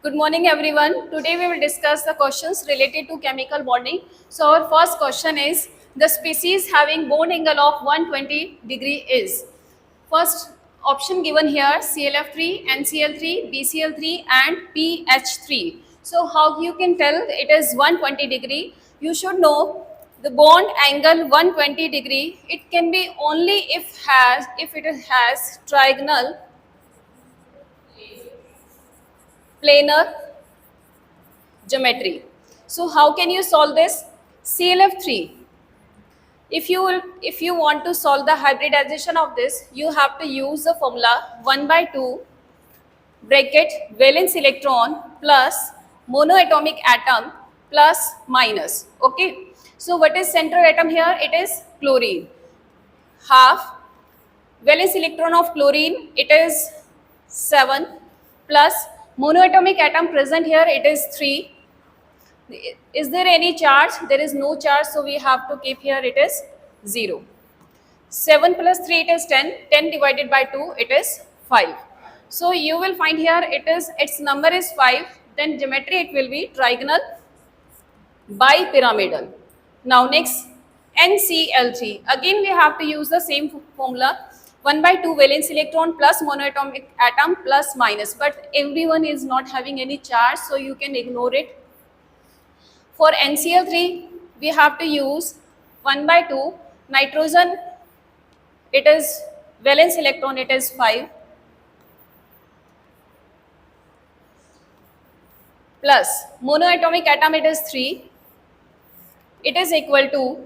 Good morning, everyone. Today we will discuss the questions related to chemical bonding. So our first question is the species having bond angle of 120 degree is. First option given here ClF3, NCl3, BCl3 and PH3. So how you can tell it is 120 degree? You should know the bond angle 120 degree. It can be only if it has trigonal planar geometry. So how can you solve this? ClF3. If you want to solve the hybridization of this, you have to use the formula 1 by 2 bracket valence electron plus monoatomic atom plus minus. Okay. So what is central atom here? It is chlorine. Half valence electron of chlorine, it is 7 plus monoatomic atom present here, it is 3. Is there any charge? There is no charge, so we have to keep here it is 0. 7 plus 3 it is 10. 10 divided by 2 it is 5. So you will find here its number is 5. Then geometry it will be trigonal bipyramidal. Now next NCl3. Again we have to use the same formula 1 by 2 valence electron plus monoatomic atom plus minus. But everyone is not having any charge, so you can ignore it. For NCl3, we have to use 1 by 2. Nitrogen, it is valence electron, it is 5. Plus monoatomic atom, it is 3. It is equal to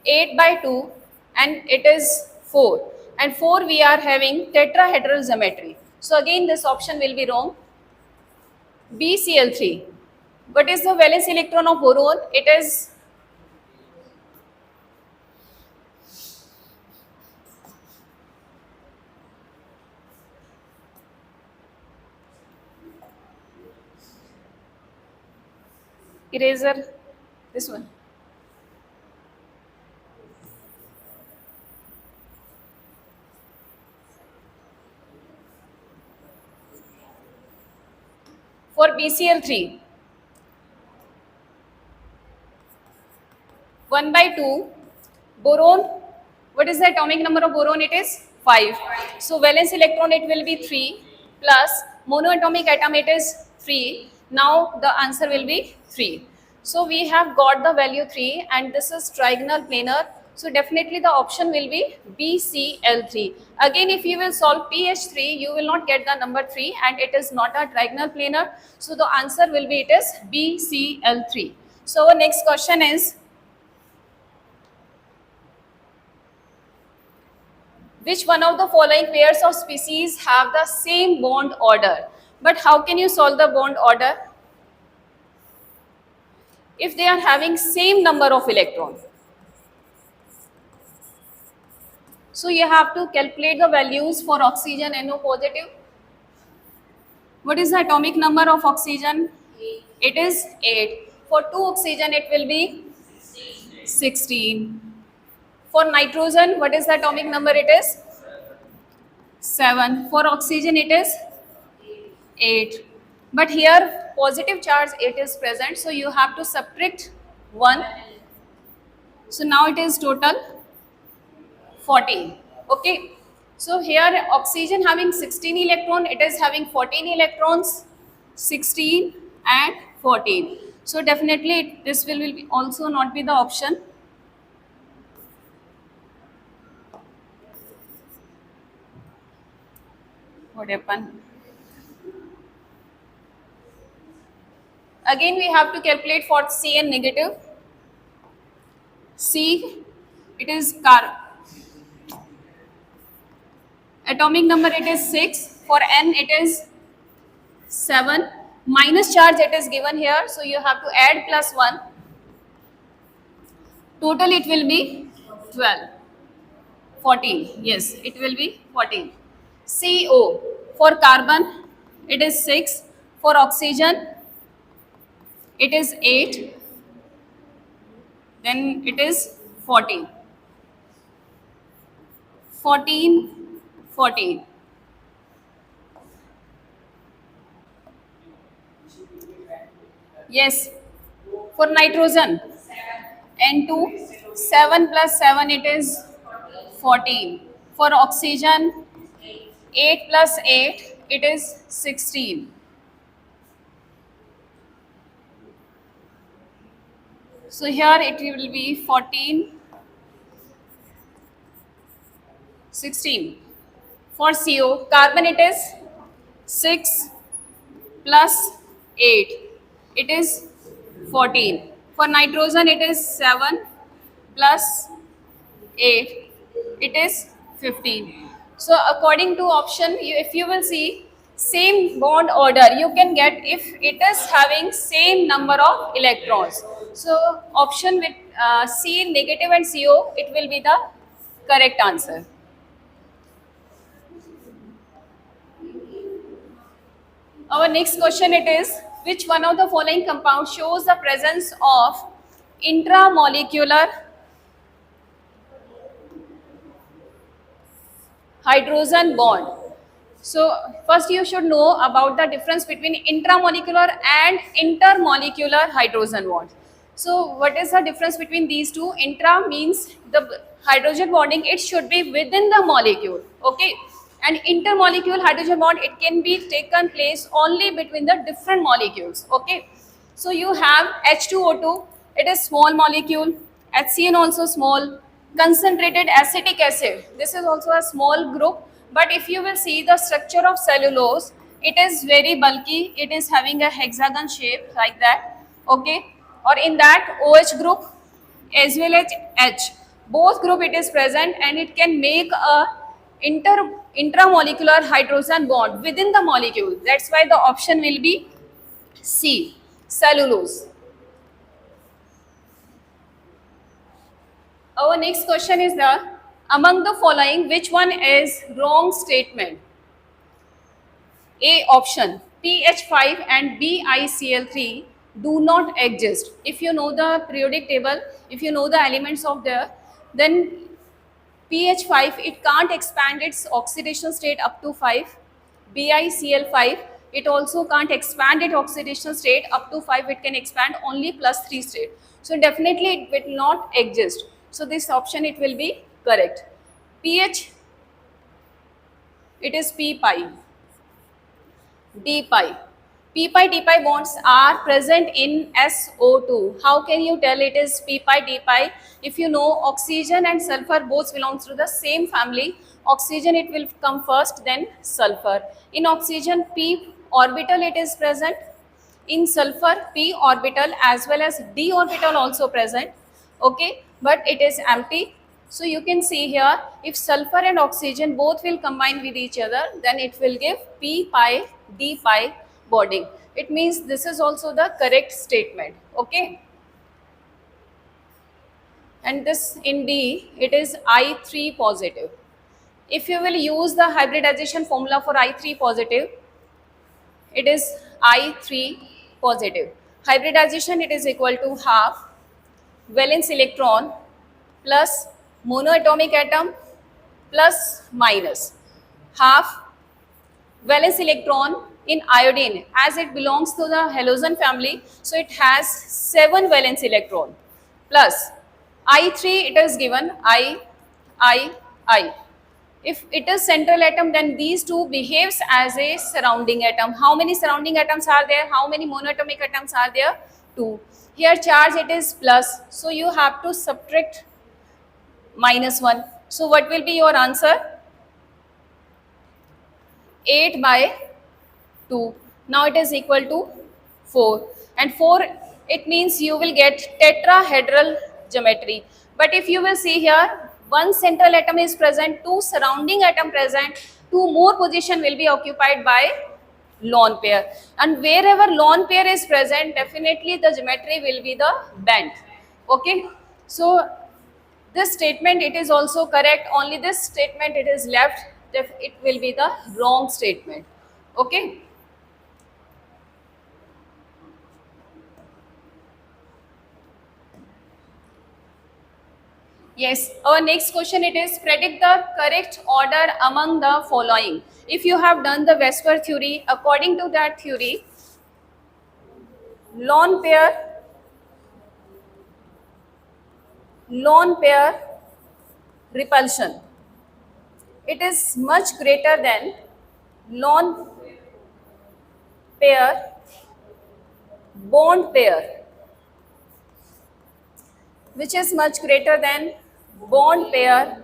8 by 2 and it is 4. And 4 we are having tetrahedral geometry. So again this option will be wrong. BCl3. What is the valence electron of boron? It is eraser, this one. For BCl3, 1 by 2, boron, what is the atomic number of boron? It is 5. So valence electron it will be 3 plus monoatomic atom it is 3. Now the answer will be 3. So we have got the value 3 and this is trigonal planar. So definitely the option will be BCl3. Again if you will solve PH3, you will not get the number 3 and it is not a trigonal planar. So the answer will be it is BCl3. So our next question is, which one of the following pairs of species have the same bond order? But how can you solve the bond order? If they are having same number of electrons. So you have to calculate the values for oxygen NO positive. What is the atomic number of oxygen? 8. It is 8. For 2 oxygen it will be 16. For nitrogen, what is the atomic number? It is 7. For oxygen it is 8. But here positive charge it is present, so you have to subtract 1. So now it is total 14. Okay. So here oxygen having 16 electron, it is having 14 electrons, 16 and 14. So definitely this will be also not be the option. What happened? Again we have to calculate for Cn negative. C, it is atomic number it is 6. For N it is 7. Minus charge it is given here, so you have to add plus 1. Total it will be 12. 14. Yes, it will be 14. CO, for carbon it is 6. For oxygen it is 8. Then it is 14. 14, 14. Yes, for nitrogen, N2, 7 plus 7 it is 14. For oxygen, 8 plus 8 it is 16. So here it will be 14, 16. For CO, carbon it is 6 plus 8. It is 14. For nitrogen it is 7 plus 8. It is 15. So according to option, if you will see same bond order, you can get if it is having same number of electrons. So option with C, negative and CO, it will be the correct answer. Our next question it is, which one of the following compounds shows the presence of intramolecular hydrogen bond? So first you should know about the difference between intramolecular and intermolecular hydrogen bond. So what is the difference between these two? Intra means the hydrogen bonding, it should be within the molecule, okay? And intermolecular hydrogen bond, it can be taken place only between the different molecules, okay? So you have H2O2, it is small molecule, HCN also small, concentrated acetic acid, this is also a small group, but if you will see the structure of cellulose, it is very bulky, it is having a hexagon shape like that, okay? Or in that OH group as well as H, both group it is present and it can make a intramolecular hydrogen bond within the molecule. That's why the option will be C, cellulose. Our next question is among the following, which one is wrong statement? A option, PH5 and BiCl3 do not exist. If you know the periodic table, if you know the elements of there, then PH5, it can't expand its oxidation state up to 5. BiCl5, it also can't expand its oxidation state up to 5. It can expand only +3 state. So definitely it will not exist. So this option, it will be correct. pH, it is p pi. D pi. P pi D pi bonds are present in SO2. How can you tell it is P pi D pi? If you know oxygen and sulfur both belongs to the same family, oxygen it will come first, then sulfur. In oxygen, P orbital it is present. In sulfur, P orbital as well as D orbital also present. Okay, but it is empty. So you can see here, if sulfur and oxygen both will combine with each other, then it will give P pi D pi bonding. It means this is also the correct statement. Okay. And this in D, it is I3 positive. If you will use the hybridization formula for I3 positive, it is I3 positive. Hybridization, it is equal to half valence electron plus monoatomic atom plus minus half valence electron in iodine, as it belongs to the halogen family, so it has 7 valence electron plus I3, it is given I. If it is central atom, then these two behaves as a surrounding atom. How many surrounding atoms are there? How many monoatomic atoms are there? 2. Here charge, it is plus, so you have to subtract -1. So what will be your answer? 8 by 2. Now it is equal to 4. And 4, it means you will get tetrahedral geometry. But if you will see here, one central atom is present, 2 surrounding atom present, 2 more position will be occupied by lone pair. And wherever lone pair is present, definitely the geometry will be the bent. Okay. So this statement, it is also correct. Only this statement it is left. It will be the wrong statement. Okay. Yes, our next question, it is predict the correct order among the following. If you have done the Vesper theory, according to that theory, lone pair repulsion. It is much greater than lone pair bond pair, which is much greater than bond pair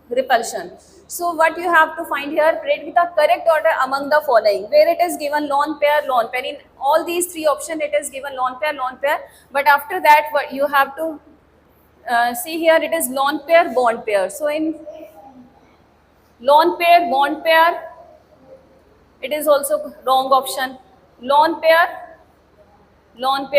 repulsion. So what you have to find here, predict the correct order among the following, where it is given lone pair. In all these three options it is given lone pair, but after that what you have to see here, it is lone pair bond pair. So in lone pair bond pair, it is also wrong option. Lone pair bond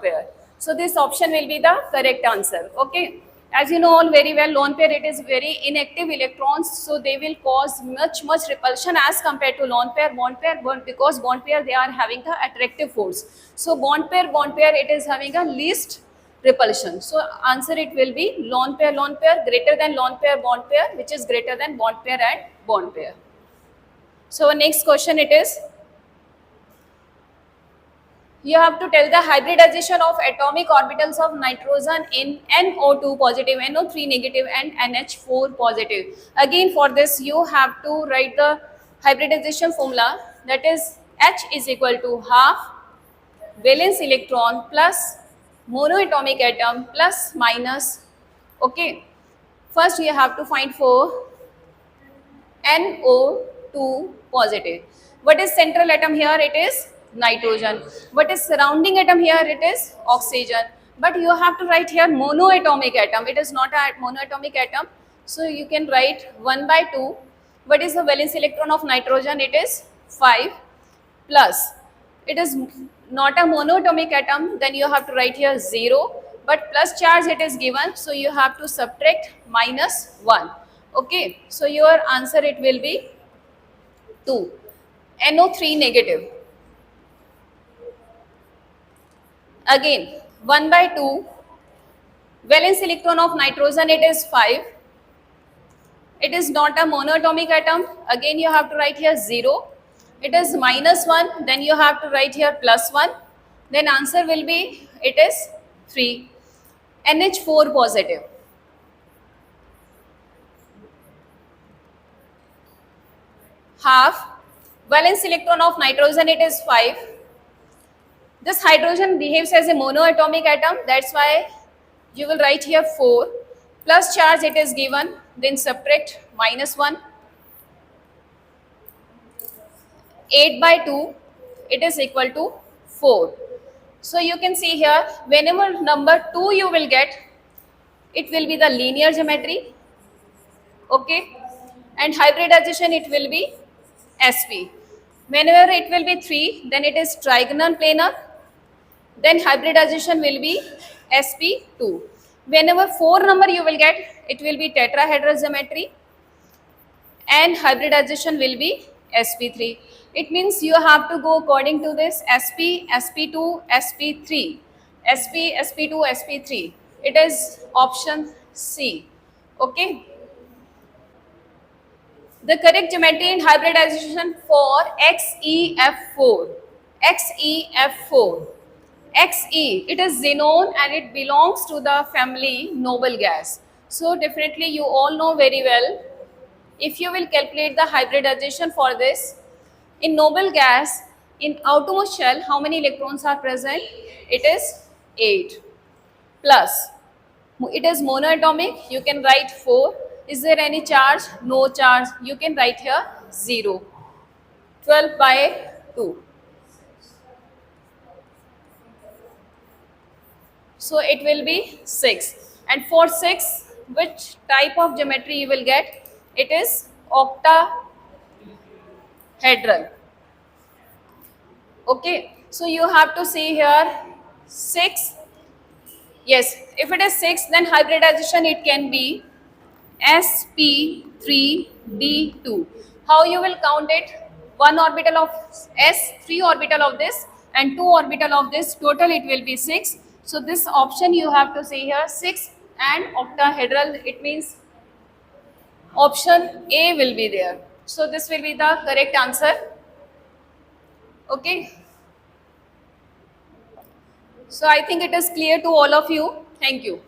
pair. So this option will be the correct answer. Okay. As you know all very well, lone pair, it is very inactive electrons, so they will cause much repulsion as compared to lone pair bond pair, because bond pair they are having the attractive force. So bond pair it is having a least repulsion. So answer it will be lone pair greater than lone pair bond pair, which is greater than bond pair and bond pair. So our next question it is, you have to tell the hybridization of atomic orbitals of nitrogen in NO2 positive, NO3 negative and NH4 positive. Again for this you have to write the hybridization formula, that is H is equal to half valence electron plus monoatomic atom plus minus. Okay, first you have to find for NO2 positive. What is central atom here? It is nitrogen. What is surrounding atom here? It is oxygen. But you have to write here monoatomic atom. It is not a monoatomic atom. So you can write 1/2. What is the valence electron of nitrogen? It is 5 plus. It is not a monoatomic atom. Then you have to write here 0. But plus charge it is given. So you have to subtract -1. Okay. So your answer it will be 2. NO3 negative. Again 1/2, valence electron of nitrogen it is 5. It is not a monoatomic atom. Again you have to write here 0. It is -1. Then you have to write here +1. Then answer will be, it is 3. NH4 positive. Half valence electron of nitrogen it is 5. This hydrogen behaves as a monoatomic atom, that's why you will write here 4. Plus charge it is given, then subtract -1. 8/2 it is equal to 4. So you can see here, whenever number 2 you will get, it will be the linear geometry. Okay, and hybridization it will be sp. Whenever it will be 3, then it is trigonal planar. Then hybridization will be sp2. Whenever 4 number you will get, it will be tetrahedral geometry, and hybridization will be sp3. It means you have to go according to this sp, sp2, sp3, sp, sp2, sp3. It is option C. Okay. The correct geometry in hybridization for XeF4. XeF4. Xe, it is xenon and it belongs to the family noble gas. So definitely you all know very well, if you will calculate the hybridization for this, in noble gas, in outermost shell, how many electrons are present? It is 8. Plus, it is monoatomic, you can write 4. Is there any charge? No charge. You can write here 0. 12/2. So it will be 6. And for 6, which type of geometry you will get? It is octahedral. Okay. So you have to see here 6. Yes, if it is 6, then hybridization it can be sp3d2. How you will count it? 1 orbital of s, 3 orbital of this and 2 orbital of this. Total it will be 6. So this option you have to see here 6 and octahedral. It means option A will be there. So this will be the correct answer. Okay. So I think it is clear to all of you. Thank you.